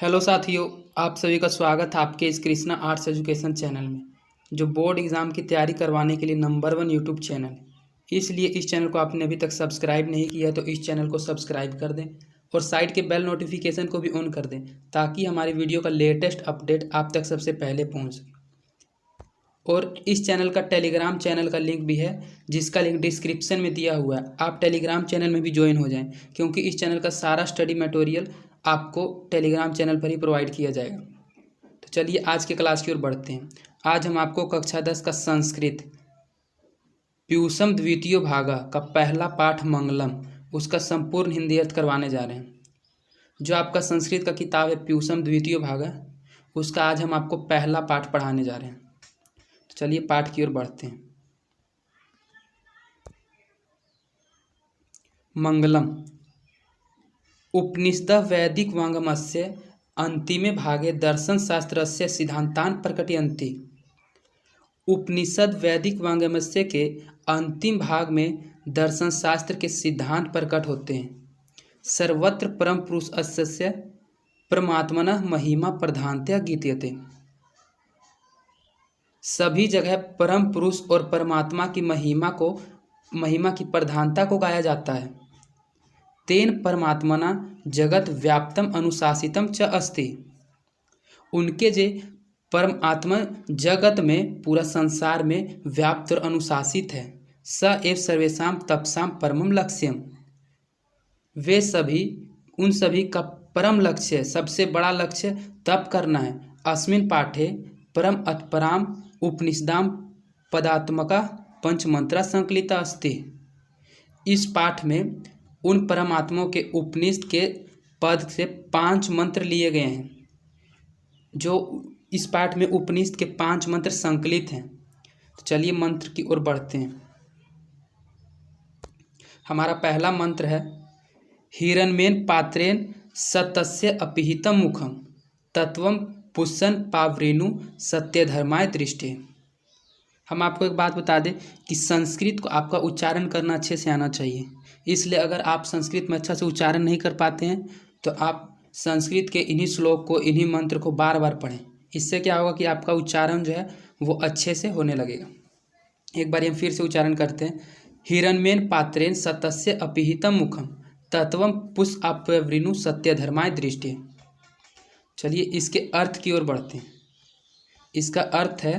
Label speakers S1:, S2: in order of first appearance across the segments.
S1: Hello साथियों, आप सभी का स्वागत है आपके इस कृष्णा आर्ट्स एजुकेशन चैनल में, जो बोर्ड एग्ज़ाम की तैयारी करवाने के लिए नंबर 1 यूट्यूब चैनल है। इसलिए इस चैनल को आपने अभी तक सब्सक्राइब नहीं किया है तो इस चैनल को सब्सक्राइब कर दें और साइड के बेल नोटिफिकेशन को भी ऑन कर दें, ताकि हमारी वीडियो का लेटेस्ट अपडेट आप तक सबसे पहले पहुँच सके। और इस चैनल का टेलीग्राम चैनल का लिंक भी है, जिसका लिंक डिस्क्रिप्शन में दिया हुआ है। आप टेलीग्राम चैनल में भी ज्वाइन हो जाएं, क्योंकि इस चैनल का सारा स्टडी मटेरियल आपको टेलीग्राम चैनल पर ही प्रोवाइड किया जाएगा। तो चलिए आज के क्लास की ओर बढ़ते हैं। आज हम आपको कक्षा 10 का संस्कृत प्यूसम द्वितीय भागा का पहला पाठ मंगलम, उसका संपूर्ण हिंदी अर्थ करवाने जा रहे हैं। जो आपका संस्कृत का किताब है प्यूसम द्वितीय भागा, उसका आज हम आपको पहला पाठ पढ़ाने जा रहे हैं। तो चलिए पाठ की ओर बढ़ते हैं। मंगलम उपनिषद वैदिक वाङ्मयस्य अन्तिमे भागे दर्शनशास्त्रस्य सिद्धान्तान् प्रकटयन्ति। उपनिषद वैदिक वाङ्मय के अंतिम भाग में दर्शन शास्त्र के सिद्धांत प्रकट होते हैं। सर्वत्र परम पुरुषस्य परमात्मनः महिमा प्रधानतया गीयते। सभी जगह परम पुरुष और परमात्मा की महिमा की प्रधानता को गाया जाता है। तेन परमात्मना जगत व्याप्तम अनुशासितम च अस्ति। उनके जे परमात्मा जगत में, पूरा संसार में व्याप्त और अनुशासित है। स एव सर्वेषां तपसां परमम लक्ष्यम। वे सभी, उन सभी का परम लक्ष्य है, सबसे बड़ा लक्ष्य तप करना है। अस्मिन् पाठे परम अत्पराम उपनिषदाम पदात्मका पंचमंत्रा संकलिता अस्ति। इस पाठ में उन परमात्माओं के उपनिषद के पद से 5 मंत्र लिए गए हैं। जो इस पाठ में उपनिषद के 5 मंत्र संकलित हैं। तो चलिए मंत्र की ओर बढ़ते हैं। हमारा पहला मंत्र है हिरण्मेन पात्रेण सतस्य अपिहितम मुखम तत्वम पुष्सन पावरेणु सत्यधर्माय दृष्टि। हम आपको एक बात बता दें कि संस्कृत को आपका उच्चारण करना अच्छे से आना चाहिए। इसलिए अगर आप संस्कृत में अच्छा से उच्चारण नहीं कर पाते हैं तो आप संस्कृत के इन्हीं श्लोक को, इन्हीं मंत्र को बार बार पढ़ें। इससे क्या होगा कि आपका उच्चारण जो है वो अच्छे से होने लगेगा। एक बार हम फिर से उच्चारण करते हैं। हिरण्मेन पात्रेण सतस्य अपिहितम मुखम तत्वम पुष्पावरेणु सत्यधर्माय दृष्टि। चलिए इसके अर्थ की ओर बढ़ते हैं। इसका अर्थ है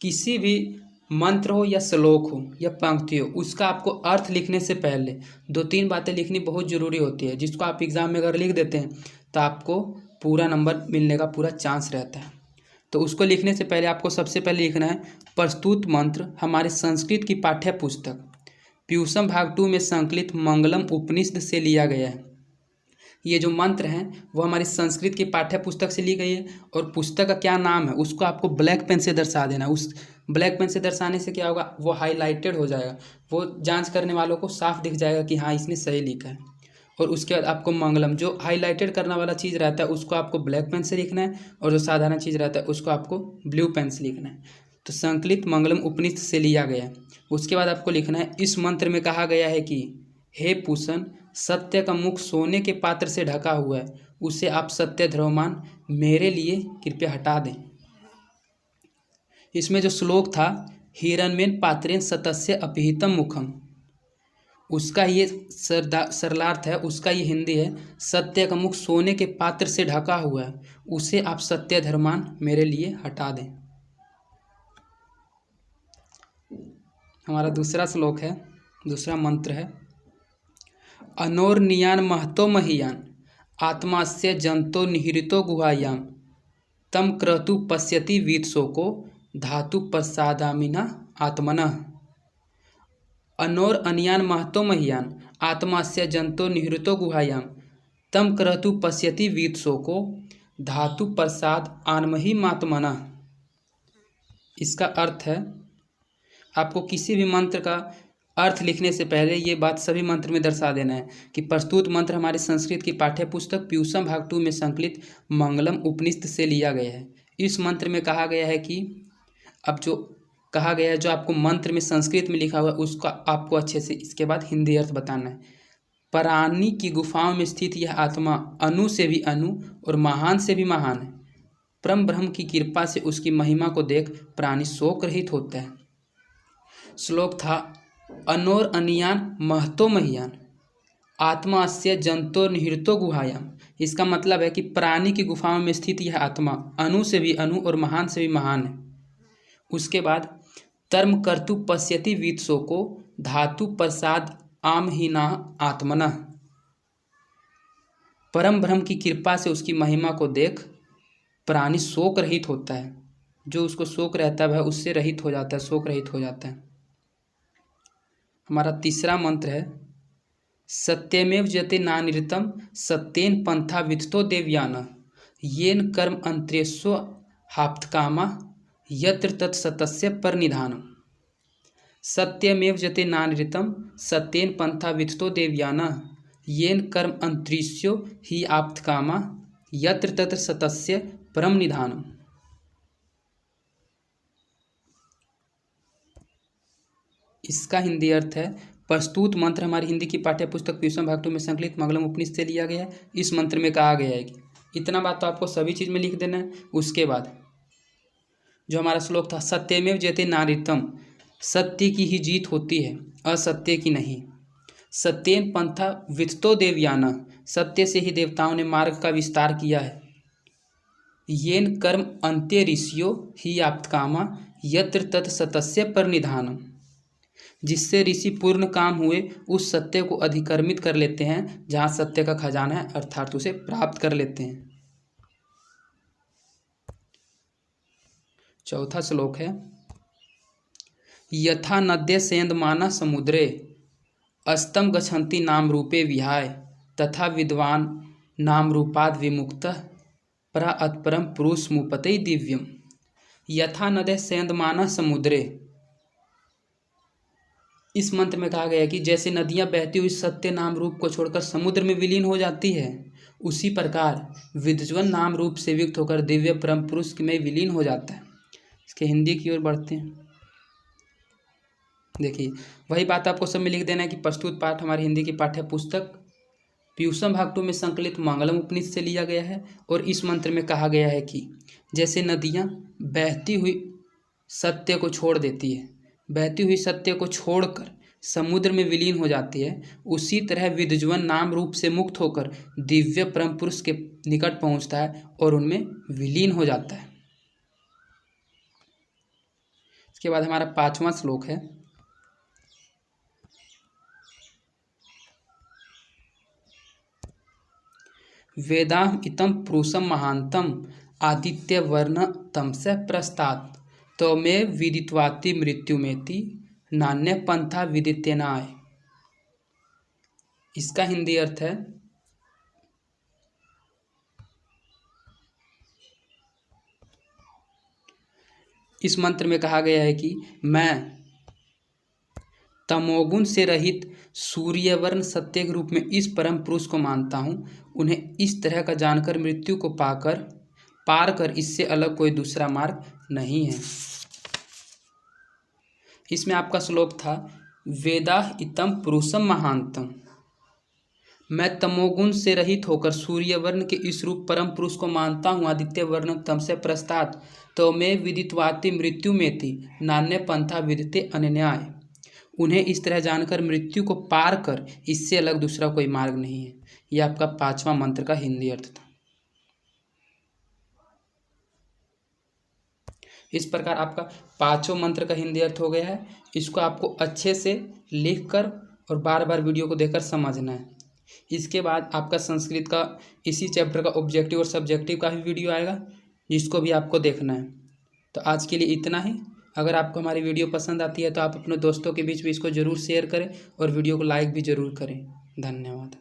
S1: किसी भी मंत्र हो या श्लोक हो या पंक्ति हो, उसका आपको अर्थ लिखने से पहले 2-3 बातें लिखनी बहुत ज़रूरी होती है, जिसको आप एग्ज़ाम में अगर लिख देते हैं तो आपको पूरा नंबर मिलने का पूरा चांस रहता है। तो उसको लिखने से पहले आपको सबसे पहले लिखना है प्रस्तुत मंत्र हमारे संस्कृत की पाठ्य पुस्तक प्यूसम भाग 2 में संकलित मंगलम उपनिषद से लिया गया है। ये जो मंत्र हैं वो हमारी संस्कृत की पाठ्य पुस्तक से ली गई है। और पुस्तक का क्या नाम है उसको आपको ब्लैक पेन से दर्शा देना। उस ब्लैक पेन से दर्शाने से क्या होगा, वो हाईलाइटेड हो जाएगा, वो जांच करने वालों को साफ दिख जाएगा कि हाँ इसने सही लिखा है। और उसके बाद आपको मंगलम, जो हाईलाइटेड करने वाला चीज़ रहता है उसको आपको ब्लैक पेन से लिखना है, और जो साधारण चीज़ रहता है उसको आपको ब्लू पेन से लिखना है। तो संकलित मंगलम उपनिषद से लिया गया है। उसके बाद आपको लिखना है इस मंत्र में कहा गया है कि हे पूषण, सत्य का मुख सोने के पात्र से ढका हुआ है, उसे आप सत्य ध्रुवमान मेरे लिए कृपया हटा दें। इसमें जो श्लोक था हिरण्मेन पात्रेण सतस्य अपिहितम मुखम, उसका ये सरलार्थ है, उसका ये हिंदी है सत्य का मुख सोने के पात्र से ढका हुआ है, उसे आप सत्य धर्मान मेरे लिए हटा दें। हमारा दूसरा श्लोक है, दूसरा मंत्र है अनोर्नियान महतो महीयान आत्मास्य जंतो निहिरितो गुहायाम तम क्रतु पश्यति वीतशोको धातु प्रसादामिना आत्मनः। अनोर अनियान महतो महीयान आत्मास्य जंतो निहिरितो गुहायाम तम क्रतु पश्यति वीतशोको धातु प्रसाद आनमही मात्मनः। इसका अर्थ है आपको किसी भी मंत्र का अर्थ लिखने से पहले ये बात सभी मंत्र में दर्शा देना है कि प्रस्तुत मंत्र हमारी संस्कृत की पाठ्य पुस्तक प्यूसम भाग 2 में संकलित मंगलम उपनिषद से लिया गया है। इस मंत्र में कहा गया है कि अब जो कहा गया है, जो आपको मंत्र में संस्कृत में लिखा हुआ है उसका आपको अच्छे से इसके बाद हिंदी अर्थ बताना है। प्राणी की गुफाओं में स्थित यह आत्मा अणु से भी अणु और महान से भी महान है। परम ब्रह्म की कृपा से उसकी महिमा को देख प्राणी शोक रहित होता है। श्लोक था अनोर अनियान महतो महियान आत्मा अस्य जंतो निहितो गुहायाम। इसका मतलब है कि प्राणी की गुफाओं में स्थित यह आत्मा अणु से भी अणु और महान से भी महान है। उसके बाद तर्म कर्तु पश्यति वित्सो को धातु प्रसाद आमहीना आत्मना। परम ब्रह्म की कृपा से उसकी महिमा को देख प्राणी शोक रहित होता है। जो उसको शोक रहता है वह उससे रहित हो जाता है, शोक रहित हो जाता है। हमारा तीसरा मंत्र है सत्यमेव जयते नानिरतम सत्येन पंथा विदतो देवयान येन कर्म अंतरेश्व हाप्तकामा यत्र तत्सतस्य परनिधानम। सत्यमेव जयते नानिरतम सत्येन पंथा विदतो देवयान येन कर्म अंतरिष्यो ही आप्तकामा यत्र तत्र सतस्य परम निधानम। इसका हिंदी अर्थ है प्रस्तुत मंत्र हमारी हिंदी की पाठ्य पुस्तक पीयूषम भाग 2 में संकलित मंगलम उपनिषद से लिया गया है। इस मंत्र में कहा गया है कि इतना बात तो आपको सभी चीज़ में लिख देना है। उसके बाद जो हमारा श्लोक था सत्यमेव जयते नारितम, सत्य की ही जीत होती है, असत्य की नहीं। सत्येन पंथा विदतो देवयाना, सत्य से ही देवताओं ने मार्ग का विस्तार किया है। येन कर्म अंत्य ऋषियो ही आप्तकामा यत्र तत् सतस्य परनिधानम, जिससे ऋषि पूर्ण काम हुए उस सत्य को अधिकर्मित कर लेते हैं जहाँ सत्य का खजाना है, अर्थात उसे प्राप्त कर लेते हैं। चौथा श्लोक है यथा नद्य सेंदमाना समुद्रे अस्तम गच्छन्ति नाम रूपे विहाय तथा विद्वान नाम रूपाद विमुक्तः परा अत्परम पुरुष मुपते दिव्यम। यथा नद्य सेंदमाना समुद्रे, इस मंत्र में कहा गया है कि जैसे नदियां बहती हुई सत्य नाम रूप को छोड़कर समुद्र में विलीन हो जाती है, उसी प्रकार विद्वान नाम रूप से युक्त होकर दिव्य परम पुरुष में विलीन हो जाता है। इसके हिंदी की ओर बढ़ते हैं। देखिए वही बात आपको सब में लिख देना है कि प्रस्तुत पाठ हमारी हिंदी की पाठ्य पुस्तक पीयूषम भाग 2 में संकलित मंगलम उपनिषद से लिया गया है। और इस मंत्र में कहा गया है कि जैसे नदियाँ बहती हुई सत्य को छोड़ देती है, बहती हुई सत्य को छोड़कर समुद्र में विलीन हो जाती है, उसी तरह विद्वान नाम रूप से मुक्त होकर दिव्य परम पुरुष के निकट पहुँचता है और उनमें विलीन हो जाता है। इसके बाद हमारा 5वां श्लोक है वेदाहम इतम पुरुषम महांतम आदित्य वर्ण तमसे प्रस्तात् तमे विदित्वाति मृत्युमेति नान्य पंथा विदित्यनाय। इसका हिंदी अर्थ है इस मंत्र में कहा गया है कि मैं तमोगुण से रहित सूर्यवर्ण सत्य के रूप में इस परम पुरुष को मानता हूँ। उन्हें इस तरह का जानकर मृत्यु को पार कर इससे अलग कोई दूसरा मार्ग नहीं है। इसमें आपका श्लोक था वेदा इतम पुरुषम महांतम, मैं तमोगुण से रहित होकर सूर्यवर्ण के इस रूप परम पुरुष को मानता हूँ। आदित्य वर्ण तमसे प्रस्तात् तो मैं विदित्वाति मृत्यु में थी नान्य पंथा विदिते अनन्याय। उन्हें इस तरह जानकर मृत्यु को पार कर इससे अलग दूसरा कोई मार्ग नहीं है। यह आपका 5वां मंत्र का हिंदी अर्थ था। इस प्रकार आपका 5वां मंत्र का हिंदी अर्थ हो गया है। इसको आपको अच्छे से लिखकर और बार बार वीडियो को देखकर समझना है। इसके बाद आपका संस्कृत का इसी चैप्टर का ऑब्जेक्टिव और सब्जेक्टिव का भी वीडियो आएगा, जिसको भी आपको देखना है। तो आज के लिए इतना ही। अगर आपको हमारी वीडियो पसंद आती है तो आप अपने दोस्तों के बीच भी इसको ज़रूर शेयर करें और वीडियो को लाइक भी ज़रूर करें। धन्यवाद।